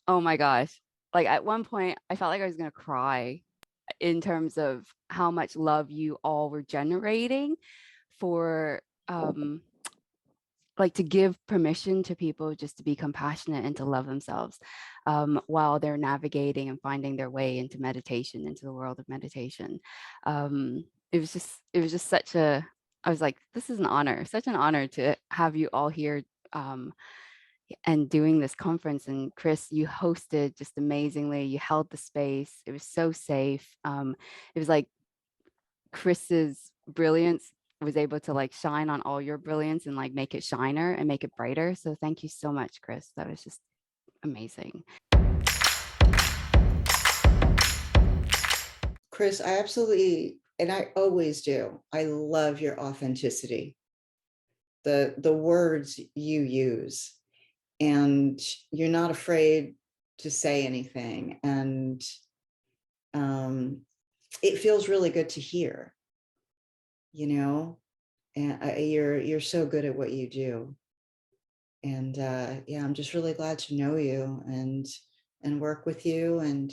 Oh my gosh. Like at one point, I felt like I was going to cry in terms of how much love you all were generating for like to give permission to people just to be compassionate and to love themselves while they're navigating and finding their way into meditation, into the world of meditation. It was just such a, I was like, this is an honor, such an honor to have you all here and doing this conference. And Chris, you hosted just amazingly. You held the space. It was so safe. It was like Chris's brilliance was able to like shine on all your brilliance and like make it shiner and make it brighter. So thank you so much, Chris. That was just amazing. Chris, I absolutely, and I always do, I love your authenticity, the words you use, and you're not afraid to say anything. And it feels really good to hear, you know, and you're so good at what you do. And yeah, I'm just really glad to know you and work with you. And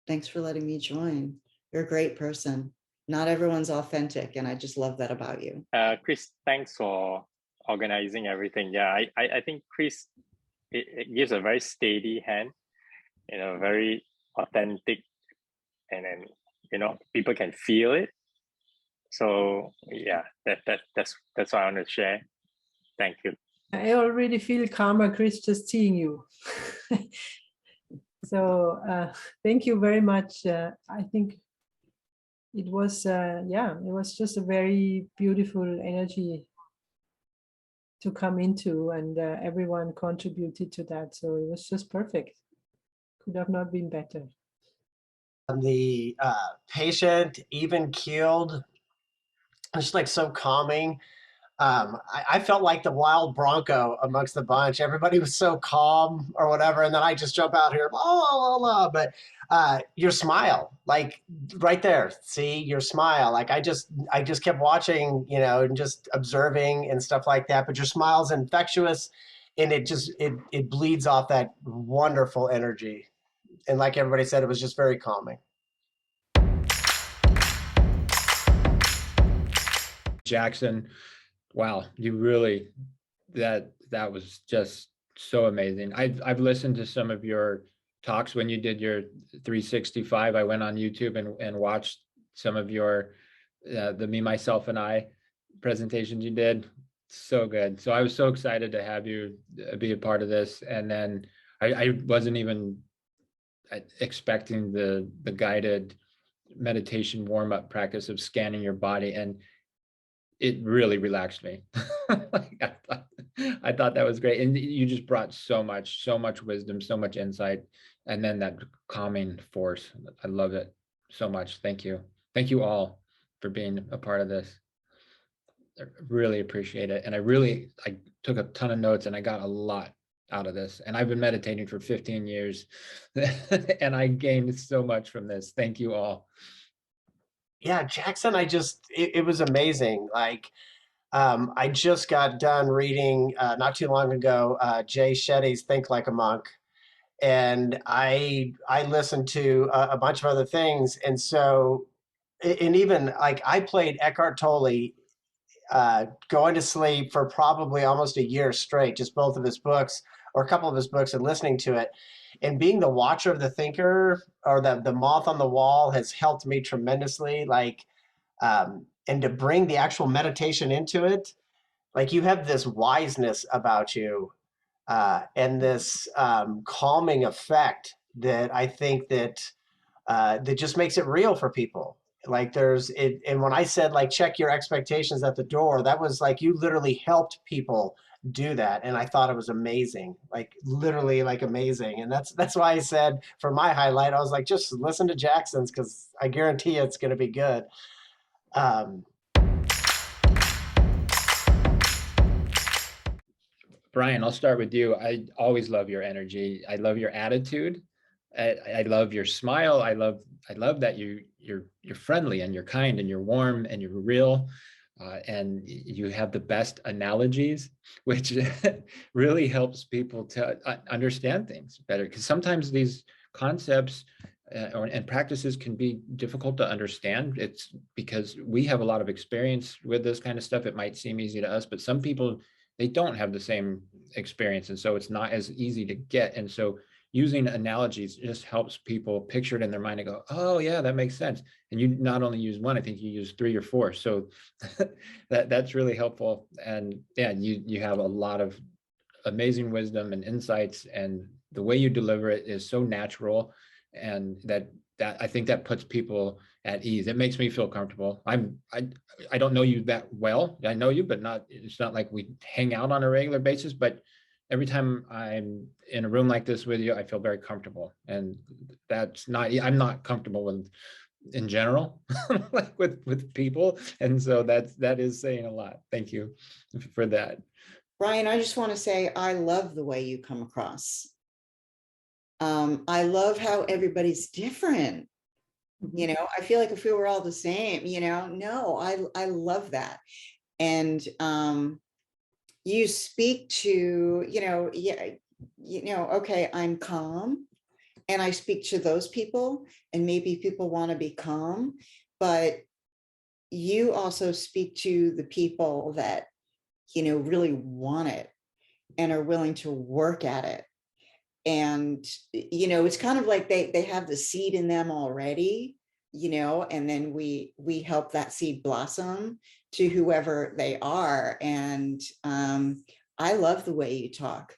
thanks for letting me join. You're a great person. Not everyone's authentic, and I just love that about you. Chris, thanks for organizing everything. Yeah, I think Chris, it gives a very steady hand, very authentic, and then people can feel it. So yeah, that's what I want to share. Thank you. I already feel calmer, Chris, just seeing you. So thank you very much. I think it was, it was just a very beautiful energy to come into, and everyone contributed to that. So it was just perfect. Could have not been better. The patient, even keeled, it's like so calming. I felt like the wild bronco amongst the bunch. Everybody was so calm or whatever, and then I just jump out here, la, la, la. But your smile, like right there, see your smile. Like I just kept watching, and just observing and stuff like that. But your smile's infectious, and it bleeds off that wonderful energy. And like everybody said, it was just very calming. Jackson, wow, you really, that was just so amazing. I've listened to some of your talks when you did your 365. I went on YouTube and watched some of your the Me, Myself, and I presentations you did. So good. So I was so excited to have you be a part of this. And then I wasn't even expecting the guided meditation warm-up practice of scanning your body, and it really relaxed me. I thought that was great. And you just brought so much wisdom, so much insight, and then that calming force. I love it so much. Thank you. Thank you all for being a part of this. I really appreciate it. And I took a ton of notes, and I got a lot out of this. And I've been meditating for 15 years and I gained so much from this. Thank you all. Yeah, Jackson, it was amazing. Like, I just got done reading not too long ago, Jay Shetty's Think Like a Monk. And I listened to a bunch of other things. And so, and even like I played Eckhart Tolle going to sleep for probably almost a year straight, just both of his books or a couple of his books and listening to it. And being the watcher of the thinker, or the moth on the wall, has helped me tremendously. Like, and to bring the actual meditation into it, like you have this wiseness about you, and this calming effect that I think that that just makes it real for people. Like there's it, and when I said like check your expectations at the door, that was like you literally helped people do that, and I thought it was amazing, like literally like amazing. And that's why I said for my highlight, I was like, just listen to Jackson's, because I guarantee it's going to be good. Bryan, I'll start with you. I always love your energy. I love your attitude. I love your smile. I love that you're friendly and you're kind and you're warm and you're real. and you have the best analogies, which really helps people to understand things better. Because sometimes these concepts and practices can be difficult to understand. It's because we have a lot of experience with this kind of stuff. It might seem easy to us, but some people, they don't have the same experience. And so it's not as easy to get. And so using analogies just helps people picture it in their mind and go, oh yeah, that makes sense. And you not only use one, I think you use 3 or 4. So that's really helpful. And yeah, you have a lot of amazing wisdom and insights, and the way you deliver it is so natural. And that I think that puts people at ease. It makes me feel comfortable. I don't know you that well. I know you, but it's not like we hang out on a regular basis, but every time I'm in a room like this with you, I feel very comfortable. And I'm not comfortable with, in general, like with people. And so that is saying a lot. Thank you for that. Bryan, I just want to say, I love the way you come across. I love how everybody's different. You know, I feel like if we were all the same, you know, no, I love that. And you speak to, okay, I'm calm, and I speak to those people, and maybe people want to be calm, but you also speak to the people that, really want it and are willing to work at it. And, it's kind of like they have the seed in them already, and then we help that seed blossom to whoever they are. And I love the way you talk.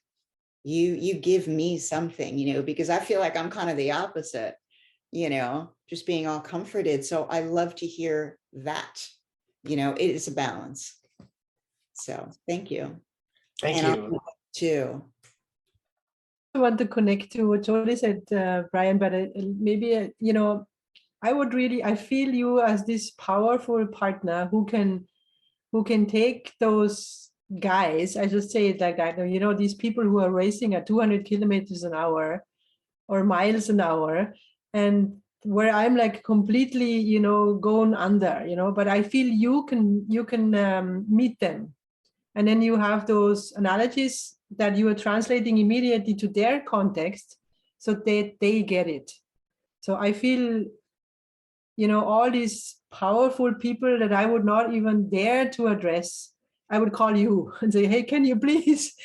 You give me something, because I feel like I'm kind of the opposite, just being all comforted. So I love to hear that, it is a balance. So thank you. Thank you. Too. I want to connect to what Jodi said, Bryan, but maybe, I feel you as this powerful partner who can take those guys, I just say it like that, these people who are racing at 200 kilometers an hour or miles an hour, and where I'm like completely, going under, but I feel you can meet them. And then you have those analogies that you are translating immediately to their context so that they get it. So I feel, all these powerful people that I would not even dare to address, I would call you and say, hey, can you please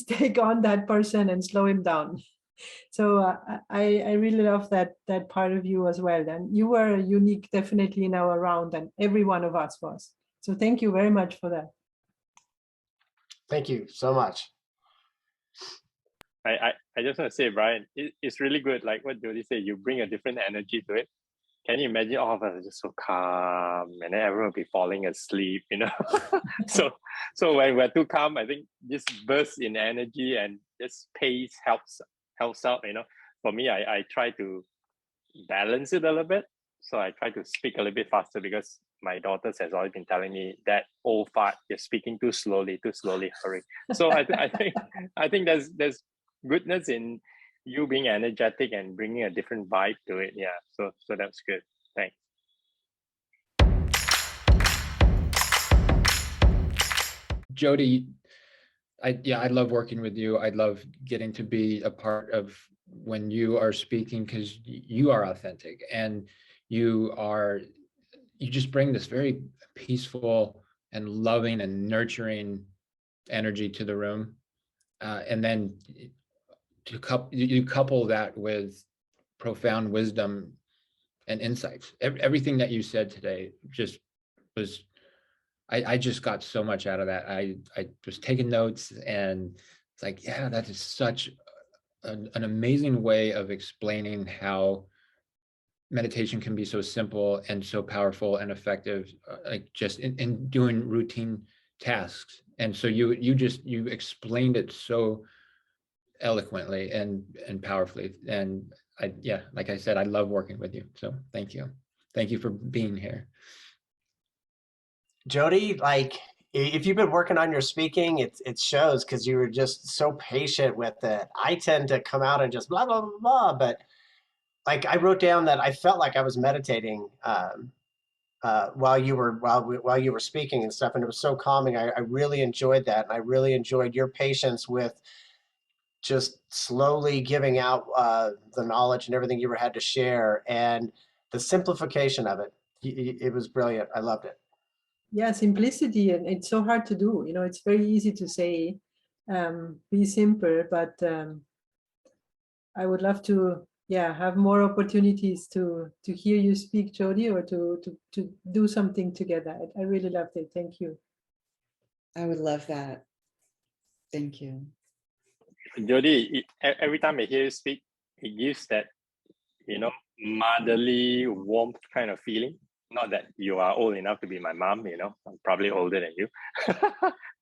take on that person and slow him down? So I really love that part of you as well. And you were unique, definitely in our round, and every one of us was. So thank you very much for that. Thank you so much. I just want to say, Bryan, it's really good. Like what Jodi said, you bring a different energy to it. Can you imagine all of us are just so calm, and then everyone will be falling asleep, So when we're too calm, I think this burst in energy and this pace helps out, For me, I try to balance it a little bit. So I try to speak a little bit faster, because my daughters has always been telling me that old fart, you're speaking too slowly, hurry. So I think there's goodness in you being energetic and bringing a different vibe to it. Yeah. So that's good. Thanks. Jodi, I love working with you. I love getting to be a part of when you are speaking, because you are authentic, and you just bring this very peaceful and loving and nurturing energy to the room. And then you couple that with profound wisdom and insights. Everything that you said today just was, I just got so much out of that. I was taking notes, and it's like, yeah, that is such an amazing way of explaining how meditation can be so simple and so powerful and effective, like just in doing routine tasks. And so you explained it so eloquently and powerfully. And like I said, I love working with you. So thank you for being here. Jodi, like if you've been working on your speaking, it shows, because you were just so patient with it. I tend to come out and just blah, blah, blah, blah. But like I wrote down that I felt like I was meditating while you were speaking and stuff, and it was so calming. I really enjoyed that, and I really enjoyed your patience with just slowly giving out the knowledge and everything you had to share, and the simplification of it. It was brilliant. I loved it. Yeah, simplicity, and it's so hard to do. It's very easy to say, be simple, but I would love to, have more opportunities to hear you speak, Jodi, or to do something together. I really loved it. Thank you. I would love that. Thank you. Jodi, every time I hear you speak, it gives that, motherly warmth kind of feeling. Not that you are old enough to be my mom, I'm probably older than you.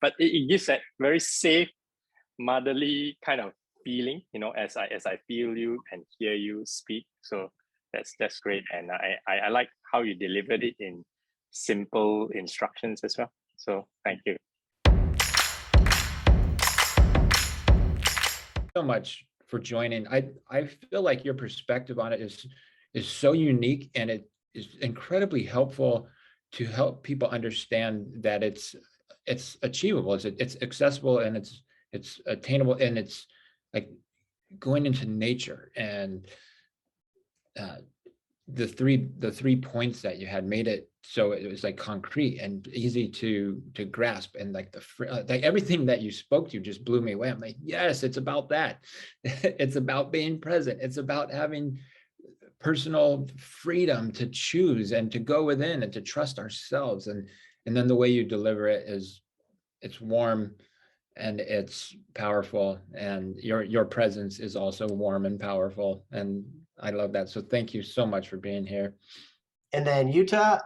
But it gives that very safe, motherly kind of feeling, as I feel you and hear you speak. So that's great. And I like how you delivered it in simple instructions as well. So thank you. So much for joining. I feel like your perspective on it is so unique, and it is incredibly helpful to help people understand that it's achievable, it's accessible, and it's attainable, and it's like going into nature. And the three points that you had made it so it was like concrete and easy to grasp, and like like everything that you spoke to just blew me away. I'm like, yes, it's about that. It's about being present. It's about having personal freedom to choose and to go within and to trust ourselves. And then the way you deliver it it's warm and it's powerful, and your presence is also warm and powerful, and I love that. So thank you so much for being here. And then Jutta,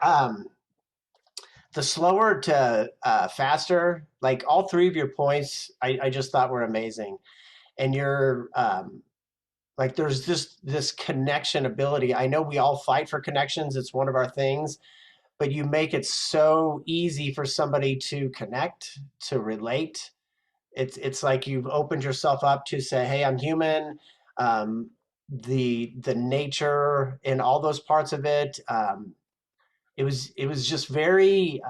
the slower to faster, like all three of your points, I just thought were amazing. And you're like, there's this connection ability. I know we all fight for connections. It's one of our things, but you make it so easy for somebody to connect, to relate. It's like you've opened yourself up to say, hey, I'm human. The nature and all those parts of it. It was just very,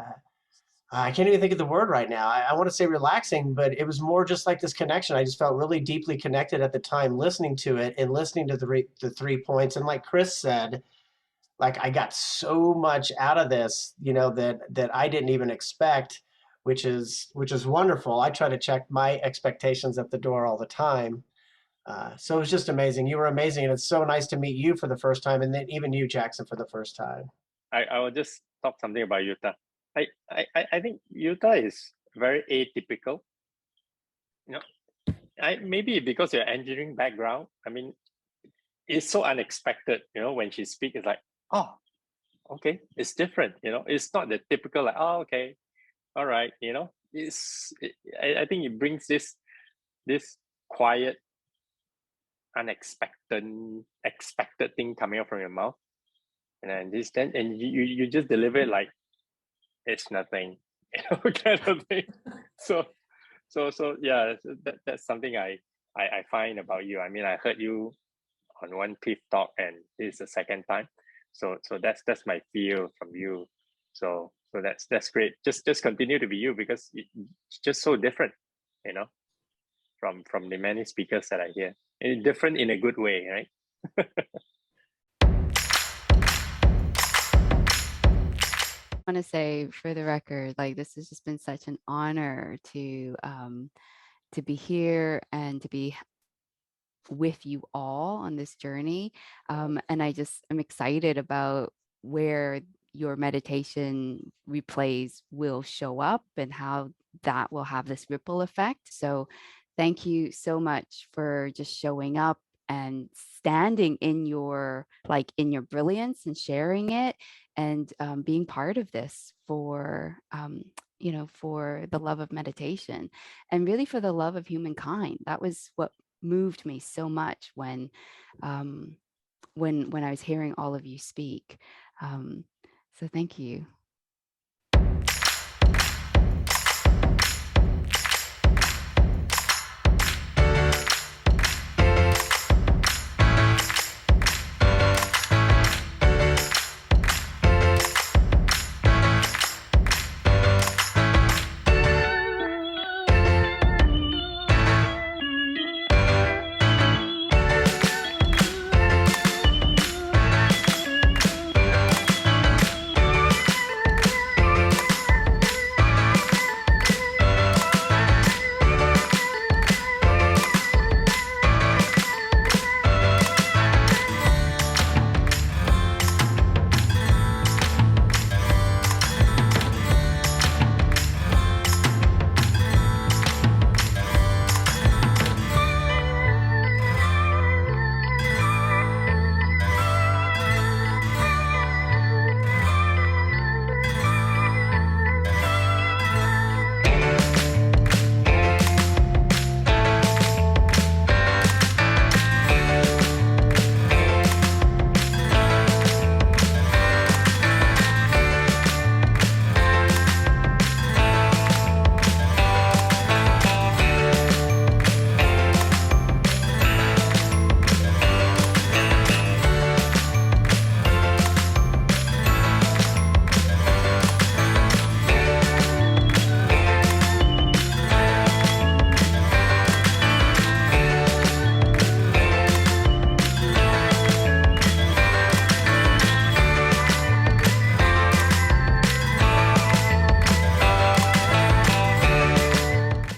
I can't even think of the word right now. I want to say relaxing, but it was more just like this connection. I just felt really deeply connected at the time listening to it and listening to the 3 points. And like Chris said, like I got so much out of this, that I didn't even expect, which is wonderful. I try to check my expectations at the door all the time. So it was just amazing. You were amazing. And it's so nice to meet you for the first time. And then even you, Jackson, for the first time. I will just talk something about Jutta. I think Jutta is very atypical. Maybe because your engineering background, it's so unexpected, when she speaks, it's like, oh, okay, it's different, it's not the typical, like, oh, okay, all right, I think it brings this quiet, expected thing coming out from your mouth. And then you just deliver it like it's nothing, kind of thing. So yeah, that's something I find about you. I heard you on one PIF talk, and this is the second time. So that's my feel from you. So that's great. Just continue to be you, because it's just so different, from the many speakers that I hear. And different in a good way, right? I want to say, for the record, like, this has just been such an honor to be here and to be with you all on this journey. And I'm excited about where your meditation replays will show up and how that will have this ripple effect. So thank you so much for just showing up and standing in your brilliance and sharing it, and being part of this for for the love of meditation, and really for the love of humankind. That was what moved me so much when I was hearing all of you speak. So thank you.